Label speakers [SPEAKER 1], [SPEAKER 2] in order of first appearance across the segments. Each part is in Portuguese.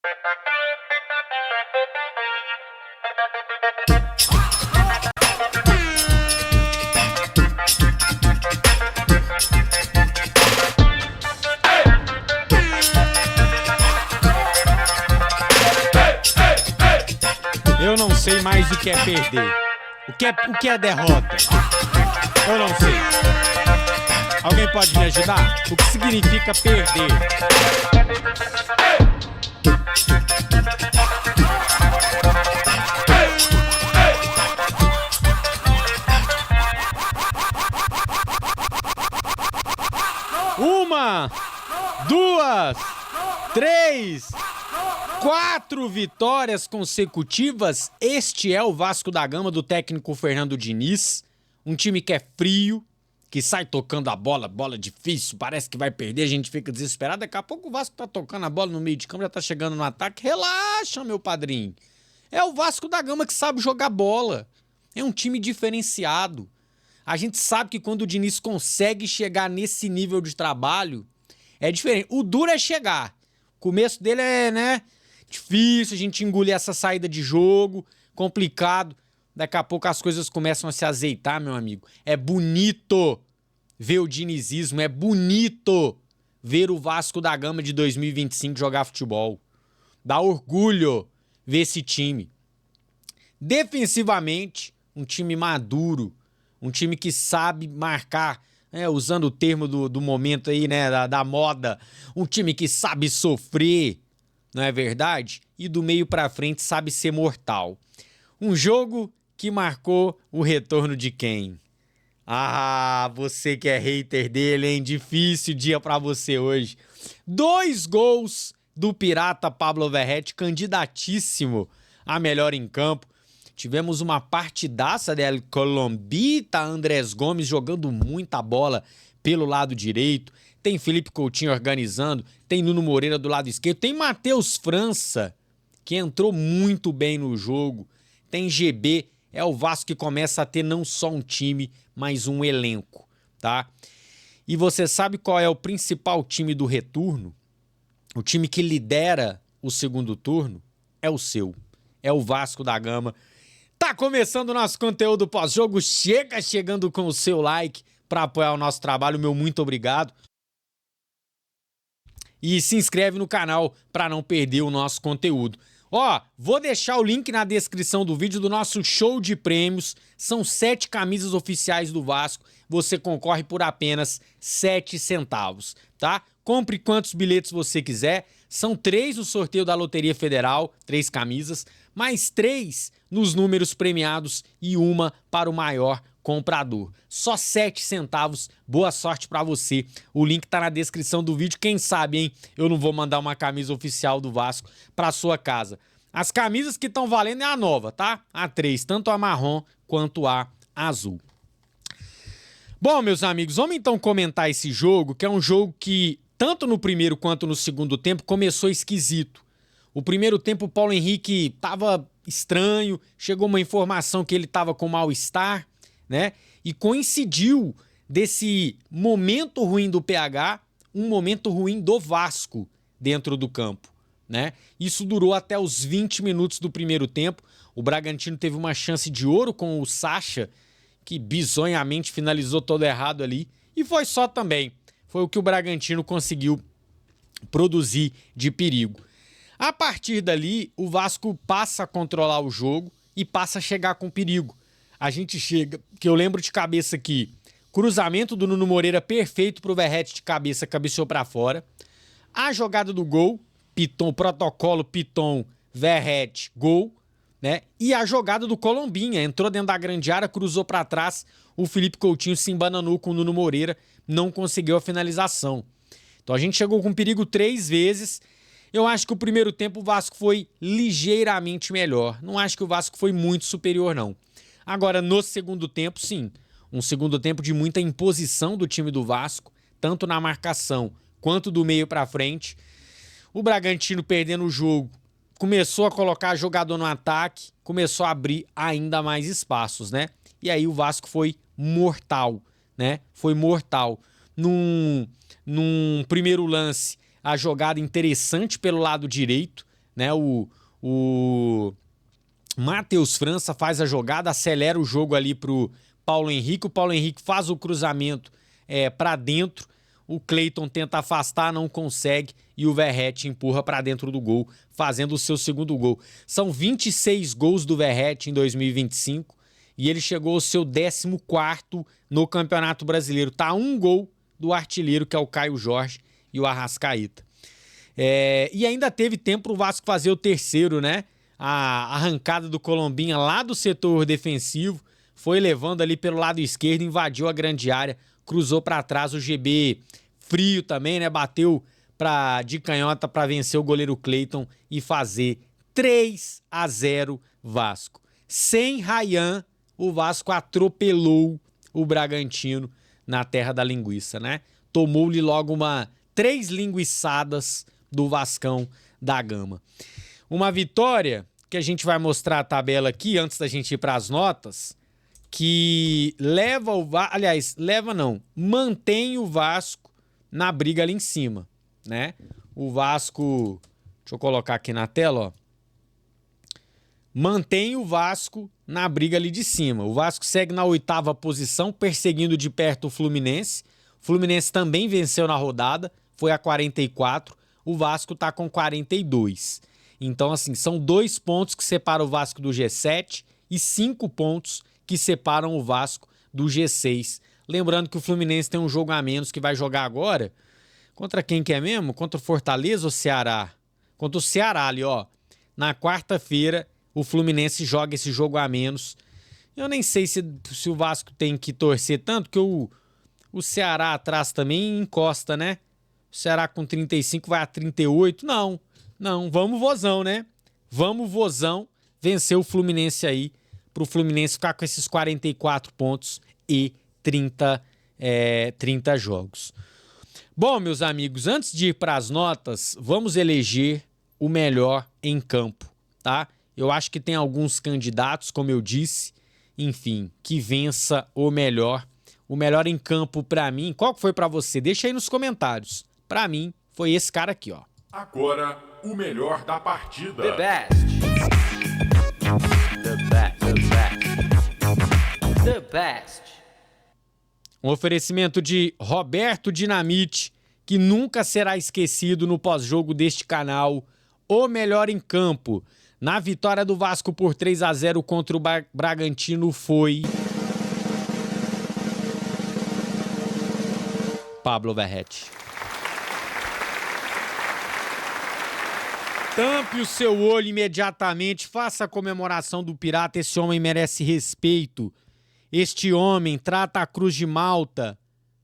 [SPEAKER 1] Eu não sei mais o que é perder. O que é derrota? Eu não sei. Alguém pode me ajudar? O que significa perder? Uma, duas, três, 4 vitórias consecutivas. Este é o Vasco da Gama do técnico Fernando Diniz. Um time que é frio, que sai tocando a bola, bola difícil, parece que vai perder, a gente fica desesperado. Daqui a pouco o Vasco tá tocando a bola no meio de campo, já tá chegando no ataque. Relaxa, meu padrinho. É o Vasco da Gama que sabe jogar bola. É um time diferenciado. A gente sabe que quando o Diniz consegue chegar nesse nível de trabalho, é diferente. O duro é chegar. O começo dele é, né, difícil, a gente engolir essa saída de jogo, complicado. Daqui a pouco as coisas começam a se azeitar, meu amigo. É bonito ver o dinizismo, é bonito ver o Vasco da Gama de 2025 jogar futebol. Dá orgulho ver esse time. Defensivamente, um time maduro, um time que sabe marcar, usando o termo do momento aí, né, da moda, um time que sabe sofrer, não é verdade? E do meio pra frente sabe ser mortal. Um jogo que marcou o retorno de quem? Ah, você que é hater dele, hein? Difícil dia pra você hoje. 2 gols do Pirata Pablo Verratti, candidatíssimo a melhor em campo. Tivemos uma partidaça del Colombita, Andrés Gomes jogando muita bola pelo lado direito. Tem Felipe Coutinho organizando, tem Nuno Moreira do lado esquerdo, tem Matheus França, que entrou muito bem no jogo. Tem GB, é o Vasco que começa a ter não só um time, mas um elenco, tá? E você sabe qual é o principal time do retorno? O time que lidera o segundo turno é o seu, é o Vasco da Gama. Tá começando o nosso conteúdo pós-jogo, chegando com o seu like para apoiar o nosso trabalho, meu muito obrigado. E se inscreve no canal para não perder o nosso conteúdo. Ó, vou deixar o link na descrição do vídeo do nosso show de prêmios. São 7 camisas oficiais do Vasco. Você concorre por apenas 7 centavos, tá? Compre quantos bilhetes você quiser. São 3 no sorteio da Loteria Federal, 3 camisas, mais 3 nos números premiados e uma para o maior comprador. Só 7 centavos. Boa sorte pra você. O link tá na descrição do vídeo. Quem sabe, hein? Eu não vou mandar uma camisa oficial do Vasco pra sua casa. As camisas que estão valendo é a nova, tá? A 3, tanto a marrom quanto a azul. Bom, meus amigos, vamos então comentar esse jogo, que é um jogo que, tanto no primeiro quanto no segundo tempo, começou esquisito. O primeiro tempo, o Paulo Henrique tava estranho, chegou uma informação que ele tava com mal-estar, né? E coincidiu desse momento ruim do PH, um momento ruim do Vasco dentro do campo, né? Isso durou até os 20 minutos do primeiro tempo. O Bragantino teve uma chance de ouro com o Sacha, que bizonhamente finalizou todo errado ali. E foi só também. Foi o que o Bragantino conseguiu produzir de perigo. A partir dali, o Vasco passa a controlar o jogo e passa a chegar com perigo. A gente chega, que eu lembro de cabeça aqui, cruzamento do Nuno Moreira perfeito pro Verratti de cabeça, cabeceou para fora. A jogada do gol, Piton, protocolo Piton, Verratti, gol, né? E a jogada do Colombinha, entrou dentro da grande área, cruzou para trás, o Felipe Coutinho se embananou com o Nuno Moreira, não conseguiu a finalização. Então a gente chegou com perigo 3 vezes. Eu acho que o primeiro tempo o Vasco foi ligeiramente melhor. Não acho que o Vasco foi muito superior, não. Agora, no segundo tempo, sim. Um segundo tempo de muita imposição do time do Vasco, tanto na marcação quanto do meio para frente. O Bragantino perdendo o jogo, começou a colocar jogador no ataque, começou a abrir ainda mais espaços, né? E aí o Vasco foi mortal, né? Foi mortal. Num primeiro lance, a jogada interessante pelo lado direito, né? O Matheus França faz a jogada, acelera o jogo ali pro Paulo Henrique. O Paulo Henrique faz o cruzamento para dentro. O Cleiton tenta afastar, não consegue. E o Verratti empurra para dentro do gol, fazendo o seu segundo gol. São 26 gols do Verratti em 2025. E ele chegou ao seu 14º no Campeonato Brasileiro. Tá a um gol do artilheiro, que é o Caio Jorge e o Arrascaeta. E ainda teve tempo pro Vasco fazer o terceiro, né? A arrancada do Colombinha lá do setor defensivo, foi levando ali pelo lado esquerdo, invadiu a grande área, cruzou para trás, o GB frio também, né? Bateu de canhota para vencer o goleiro Cleiton e fazer 3-0 Vasco. Sem Ryan, o Vasco atropelou o Bragantino na terra da linguiça, né? Tomou-lhe logo 3 linguiçadas do Vascão da Gama. Uma vitória que a gente vai mostrar a tabela aqui, antes da gente ir para as notas, que mantém o Vasco na briga ali em cima, né? O Vasco, deixa eu colocar aqui na tela, ó. Mantém o Vasco na briga ali de cima. O Vasco segue na 8ª posição, perseguindo de perto o Fluminense. O Fluminense também venceu na rodada, foi a 44. O Vasco tá com 42. Então, assim, são 2 pontos que separam o Vasco do G7 e 5 pontos que separam o Vasco do G6. Lembrando que o Fluminense tem um jogo a menos que vai jogar agora. Contra quem que é mesmo? Contra o Fortaleza ou Ceará? Contra o Ceará ali, ó. Na quarta-feira, o Fluminense joga esse jogo a menos. Eu nem sei se o Vasco tem que torcer tanto, que o Ceará atrás também encosta, né? O Ceará com 35 vai a 38. Não, vamos Vozão, né? Vamos Vozão vencer o Fluminense aí, pro Fluminense ficar com esses 44 pontos e 30 jogos. Bom, meus amigos, antes de ir para as notas, vamos eleger o melhor em campo, tá? Eu acho que tem alguns candidatos, como eu disse, enfim, que vença o melhor. O melhor em campo para mim, qual que foi para você? Deixa aí nos comentários. Para mim, foi esse cara aqui, ó.
[SPEAKER 2] Agora, o melhor da partida.
[SPEAKER 3] The best. The best. The best. The best.
[SPEAKER 1] Um oferecimento de Roberto Dinamite, que nunca será esquecido no pós-jogo deste canal. O melhor em campo. Na vitória do Vasco por 3-0 contra o Bragantino foi Pablo Verratti. Tampe o seu olho imediatamente, faça a comemoração do Pirata. Esse homem merece respeito. Este homem trata a Cruz de Malta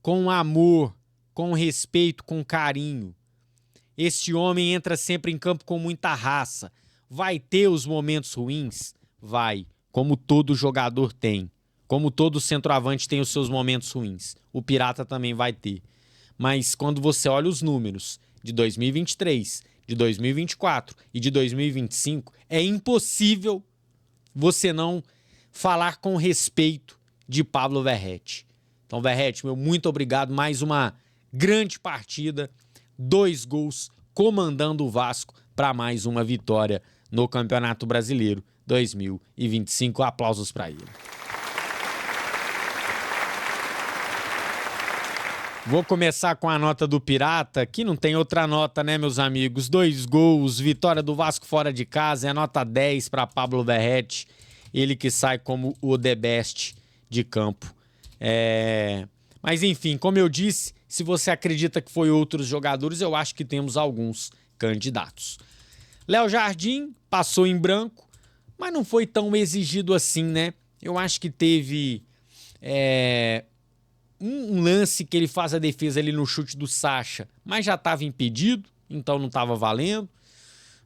[SPEAKER 1] com amor, com respeito, com carinho. Este homem entra sempre em campo com muita raça. Vai ter os momentos ruins? Vai, como todo jogador tem. Como todo centroavante tem os seus momentos ruins. O Pirata também vai ter. Mas quando você olha os números de 2023, de 2024 e de 2025, é impossível você não falar com respeito de Pablo Verratti. Então, Verratti, meu muito obrigado. Mais uma grande partida, 2 gols, comandando o Vasco para mais uma vitória no Campeonato Brasileiro 2025. Aplausos para ele. Vou começar com a nota do Pirata, que não tem outra nota, né, meus amigos? 2 gols, vitória do Vasco fora de casa, é nota 10 para Pablo Verratti, ele que sai como o the best de campo. Mas enfim, como eu disse, se você acredita que foi outros jogadores, eu acho que temos alguns candidatos. Léo Jardim passou em branco, mas não foi tão exigido assim, né? Eu acho que teve um lance que ele faz a defesa ali no chute do Sacha, mas já estava impedido, então não estava valendo.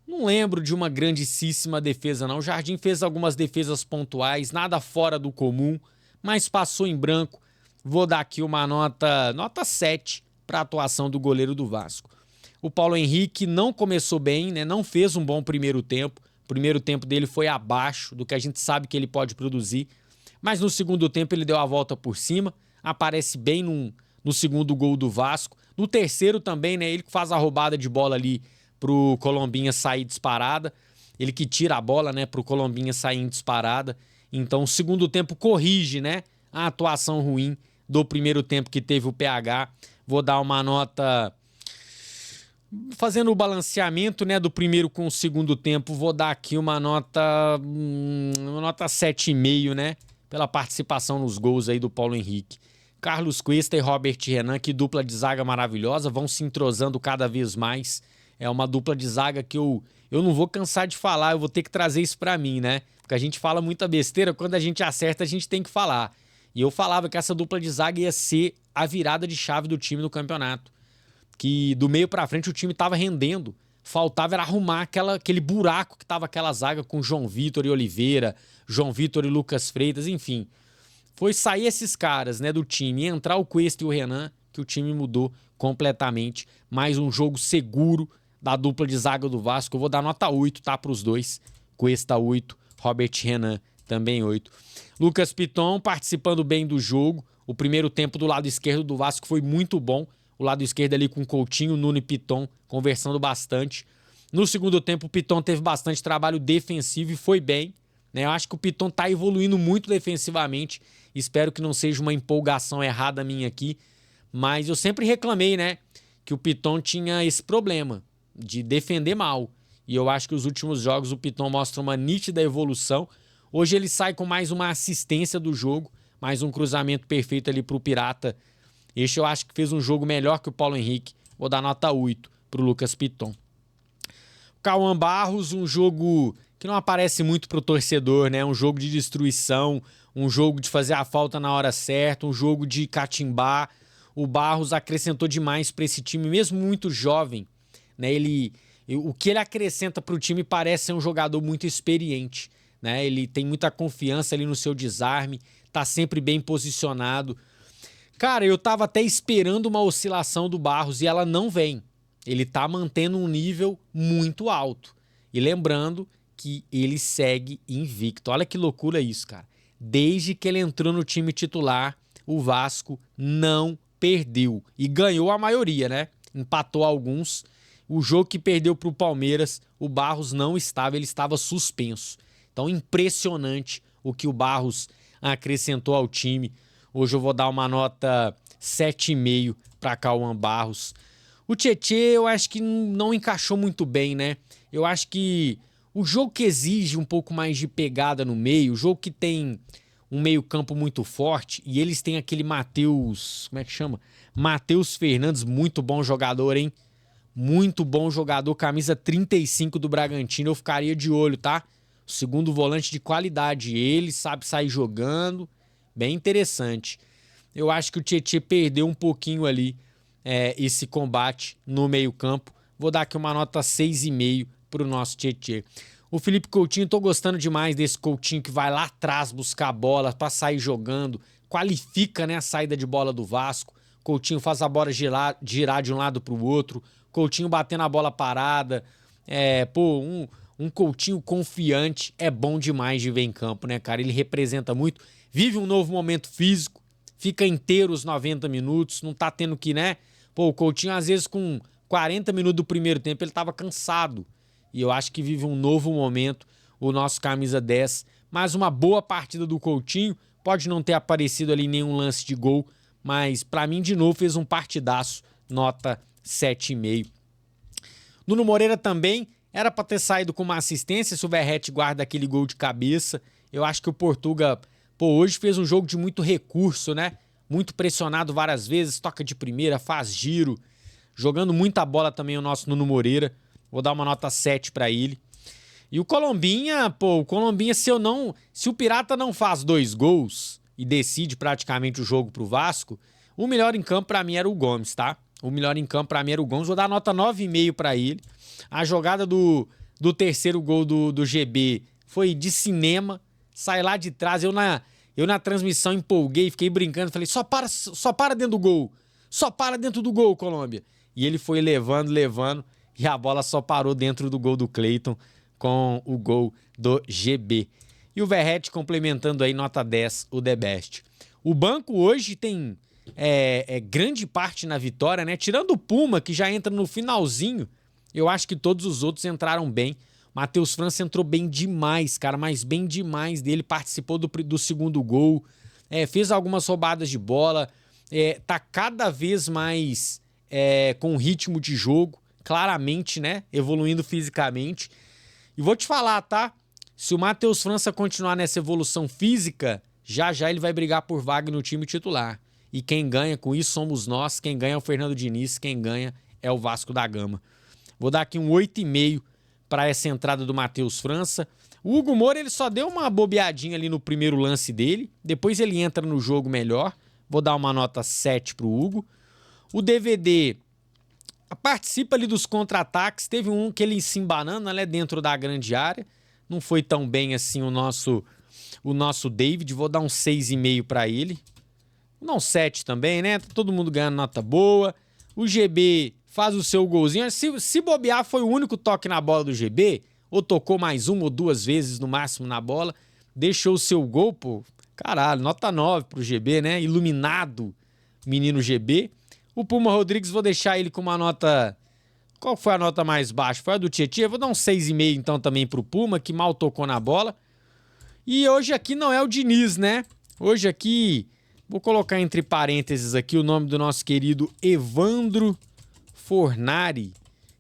[SPEAKER 1] Não lembro de uma grandíssima defesa, não. O Jardim fez algumas defesas pontuais, nada fora do comum, mas passou em branco. Vou dar aqui uma nota 7 para a atuação do goleiro do Vasco. O Paulo Henrique não começou bem, né? Não fez um bom primeiro tempo. O primeiro tempo dele foi abaixo do que a gente sabe que ele pode produzir. Mas no segundo tempo ele deu a volta por cima. Aparece bem no segundo gol do Vasco. No terceiro também, né? Ele que faz a roubada de bola ali pro Colombinha sair disparada. Ele que tira a bola, né, pro Colombinha sair em disparada. Então, o segundo tempo corrige, né, a atuação ruim do primeiro tempo que teve o PH. Vou dar uma nota... Fazendo o balanceamento, né, do primeiro com o segundo tempo, vou dar aqui uma nota 7,5, né, pela participação nos gols aí do Paulo Henrique. Carlos Cuesta e Robert Renan, que dupla de zaga maravilhosa, vão se entrosando cada vez mais. É uma dupla de zaga que eu não vou cansar de falar, eu vou ter que trazer isso pra mim, né? Porque a gente fala muita besteira, quando a gente acerta a gente tem que falar. E eu falava que essa dupla de zaga ia ser a virada de chave do time no campeonato. Que do meio pra frente o time tava rendendo. Faltava era arrumar aquele buraco que tava aquela zaga com João Vitor e Oliveira, João Vitor e Lucas Freitas, enfim. Foi sair esses caras, né, do time e entrar o Cuesta e o Renan, que o time mudou completamente. Mais um jogo seguro da dupla de zaga do Vasco. Eu vou dar nota 8, tá, pros dois. Cuesta 8, Robert Renan também 8. Lucas Piton participando bem do jogo. O primeiro tempo do lado esquerdo do Vasco foi muito bom. O lado esquerdo ali com Coutinho, Nuno e Piton conversando bastante. No segundo tempo, o Piton teve bastante trabalho defensivo e foi bem, né? Eu acho que o Piton tá evoluindo muito defensivamente. Espero que não seja uma empolgação errada minha aqui. Mas eu sempre reclamei, né, que o Piton tinha esse problema de defender mal. E eu acho que os últimos jogos o Piton mostra uma nítida evolução. Hoje ele sai com mais uma assistência do jogo, mais um cruzamento perfeito ali pro Pirata. Este eu acho que fez um jogo melhor que o Paulo Henrique. Vou dar nota 8 pro Lucas Piton. Cauã Barros, um jogo que não aparece muito pro torcedor, né? Um jogo de destruição, um jogo de fazer a falta na hora certa, um jogo de catimbar. O Barros acrescentou demais para esse time, mesmo muito jovem, né? O que ele acrescenta pro time parece ser um jogador muito experiente, né? Ele tem muita confiança ali no seu desarme, tá sempre bem posicionado. Cara, eu tava até esperando uma oscilação do Barros e ela não vem. Ele tá mantendo um nível muito alto. E lembrando que ele segue invicto. Olha que loucura isso, cara. Desde que ele entrou no time titular, o Vasco não perdeu. E ganhou a maioria, né? Empatou alguns. O jogo que perdeu pro Palmeiras, o Barros não estava, ele estava suspenso. Então, impressionante o que o Barros acrescentou ao time. Hoje eu vou dar uma nota 7,5 para Cauã Barros. O Tietê eu acho que não encaixou muito bem, né? Eu acho que o jogo que exige um pouco mais de pegada no meio, o jogo que tem um meio campo muito forte, e eles têm aquele Matheus... Como é que chama? Matheus Fernandes, muito bom jogador, hein? Muito bom jogador, camisa 35 do Bragantino, eu ficaria de olho, tá? O segundo volante de qualidade, ele sabe sair jogando... Bem interessante. Eu acho que o Tietê perdeu um pouquinho ali esse combate no meio-campo. Vou dar aqui uma nota 6,5 pro nosso Tietê. O Felipe Coutinho, tô gostando demais desse Coutinho que vai lá atrás buscar a bola para sair jogando. Qualifica, né, a saída de bola do Vasco. Coutinho faz a bola girar de um lado pro outro. Coutinho batendo a bola parada. Um Coutinho confiante é bom demais de ver em campo, né, cara? Ele representa muito. Vive um novo momento físico, fica inteiro os 90 minutos, não tá tendo que, né? O Coutinho, às vezes, com 40 minutos do primeiro tempo, ele tava cansado. E eu acho que vive um novo momento, o nosso camisa 10. Mas uma boa partida do Coutinho, pode não ter aparecido ali nenhum lance de gol, mas pra mim, de novo, fez um partidaço, nota 7,5. Nuno Moreira também era pra ter saído com uma assistência, se o Verratti guarda aquele gol de cabeça. Eu acho que o Portuga... hoje fez um jogo de muito recurso, né? Muito pressionado várias vezes, toca de primeira, faz giro. Jogando muita bola também o nosso Nuno Moreira. Vou dar uma nota 7 pra ele. E o Colombinha, se o Pirata não faz 2 gols e decide praticamente o jogo pro Vasco, o melhor em campo pra mim era o Gomes, tá? O melhor em campo pra mim era o Gomes. Vou dar nota 9,5 pra ele. A jogada do terceiro gol do GB foi de cinema. Sai lá de trás, eu na transmissão empolguei, fiquei brincando, falei, só para dentro do gol, só para dentro do gol, Colômbia. E ele foi levando, e a bola só parou dentro do gol do Cleiton com o gol do GB. E o Verratti complementando aí, nota 10, o The Best. O banco hoje tem grande parte na vitória, né? Tirando o Puma, que já entra no finalzinho, Eu acho que todos os outros entraram bem. Matheus França entrou bem demais, cara, mas bem demais dele. Participou do segundo gol, fez algumas roubadas de bola, tá cada vez mais com ritmo de jogo, claramente, né? Evoluindo fisicamente. E vou te falar, tá? Se o Matheus França continuar nessa evolução física, já já ele vai brigar por vaga no time titular. E quem ganha com isso somos nós, quem ganha é o Fernando Diniz, quem ganha é o Vasco da Gama. Vou dar aqui um 8,5 para essa entrada do Matheus França. O Hugo Moura ele só deu uma bobeadinha ali no primeiro lance dele, depois ele entra no jogo melhor. Vou dar uma nota 7 pro Hugo. O DVD participa ali dos contra-ataques, teve um que ele se embanana, né, dentro da grande área. Não foi tão bem assim o nosso David, vou dar um 6,5 para ele. Não 7 também, né? Tá todo mundo ganhando nota boa. O GB faz o seu golzinho. Se bobear, foi o único toque na bola do GB, ou tocou mais uma ou duas vezes no máximo na bola, deixou o seu gol, pô. Caralho, nota 9 pro GB, né? Iluminado, menino GB. O Puma Rodrigues, vou deixar ele com uma nota... Qual foi a nota mais baixa? Foi a do Tietê? Vou dar um 6,5 então também pro Puma, que mal tocou na bola. E hoje aqui não é o Diniz, né? Hoje aqui, vou colocar entre parênteses aqui o nome do nosso querido Evandro Fornari.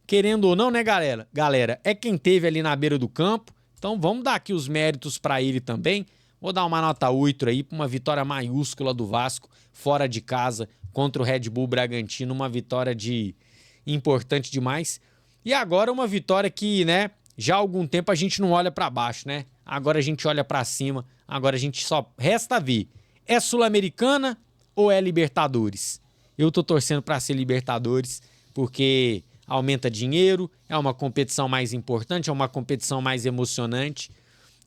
[SPEAKER 1] Querendo ou não, né, galera? Galera, é quem teve ali na beira do campo. Então vamos dar aqui os méritos para ele também. Vou dar uma nota 8 aí para uma vitória maiúscula do Vasco fora de casa contra o Red Bull Bragantino. Uma vitória importante demais. E agora uma vitória que, né, já há algum tempo a gente não olha para baixo, né? Agora a gente olha para cima. Agora a gente só resta ver. É Sul-Americana ou é Libertadores? Eu tô torcendo para ser Libertadores porque aumenta dinheiro, é uma competição mais importante, é uma competição mais emocionante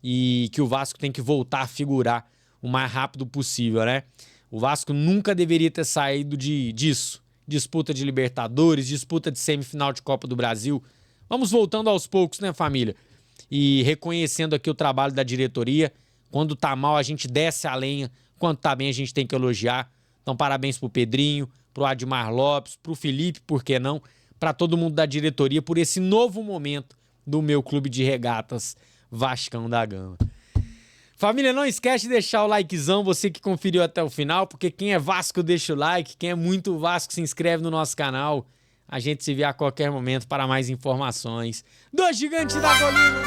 [SPEAKER 1] e que o Vasco tem que voltar a figurar o mais rápido possível, né? O Vasco nunca deveria ter saído disso. Disputa de Libertadores, disputa de semifinal de Copa do Brasil. Vamos voltando aos poucos, né, família? E reconhecendo aqui o trabalho da diretoria. Quando tá mal, a gente desce a lenha. Quando tá bem, a gente tem que elogiar. Então, parabéns pro Pedrinho, pro Admar Lopes, pro Felipe, por que não? Para todo mundo da diretoria por esse novo momento do meu clube de regatas Vascão da Gama. Família, não esquece de deixar o likezão, você que conferiu até o final, porque quem é Vasco deixa o like, quem é muito Vasco se inscreve no nosso canal. A gente se vê a qualquer momento para mais informações do Gigante da Colina.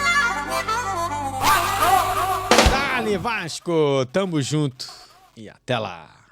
[SPEAKER 1] Dale, Vasco! Tamo junto e até lá!